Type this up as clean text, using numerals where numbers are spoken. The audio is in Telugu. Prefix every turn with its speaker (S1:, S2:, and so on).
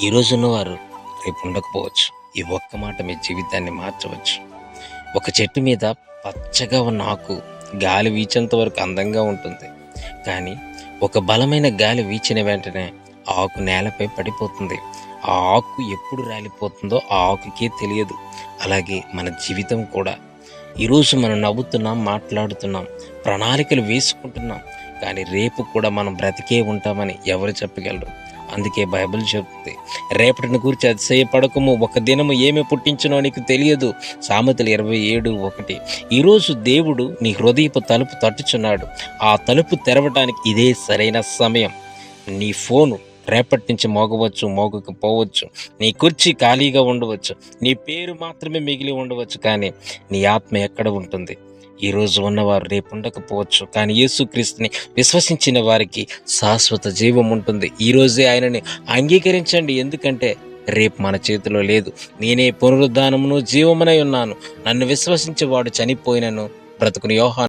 S1: ఈరోజు ఉన్నవారు రేపు ఉండకపోవచ్చు. ఈ ఒక్క మాట మీ జీవితాన్ని మార్చవచ్చు. ఒక చెట్టు మీద పచ్చగా ఉన్న ఆకు గాలి వీచేంత వరకు అందంగా ఉంటుంది. కానీ ఒక బలమైన గాలి వీచిన వెంటనే ఆ ఆకు నేలపై పడిపోతుంది. ఆ ఆకు ఎప్పుడు రాలిపోతుందో ఆ ఆకుకే తెలియదు. అలాగే మన జీవితం కూడా. ఈరోజు మనం నవ్వుతున్నాం, మాట్లాడుతున్నాం, ప్రణాళికలు వేసుకుంటున్నాం. కానీ రేపు కూడా మనం బ్రతికే ఉంటామని ఎవరు చెప్పగలరు? అందుకే బైబిల్ చెప్తుంది, రేపటిని గురించి అతిశయపడకము, ఒక దినము ఏమి పుట్టించునో నీకు తెలియదు. సామెతలు 27:1. ఈరోజు దేవుడు నీ హృదయపు తలుపు తట్టుచున్నాడు. ఆ తలుపు తెరవటానికి ఇదే సరైన సమయం. నీ ఫోను రేపటి నుంచి మోగవచ్చు, మోగకపోవచ్చు. నీ కుర్చీ ఖాళీగా ఉండవచ్చు, నీ పేరు మాత్రమే మిగిలి ఉండవచ్చు. కానీ నీ ఆత్మ ఎక్కడ ఉంటుంది? ఈరోజు ఉన్నవారు రేపు ఉండకపోవచ్చు. కానీ యేసుక్రీస్తుని విశ్వసించిన వారికి శాశ్వత జీవం ఉంటుంది. ఈరోజే ఆయనని అంగీకరించండి. ఎందుకంటే రేపు మన చేతిలో లేదు. నేనే పునరుద్ధానమును జీవమునై ఉన్నాను. నన్ను విశ్వసించేవాడు చనిపోయినను బ్రతుకుని. యోహాను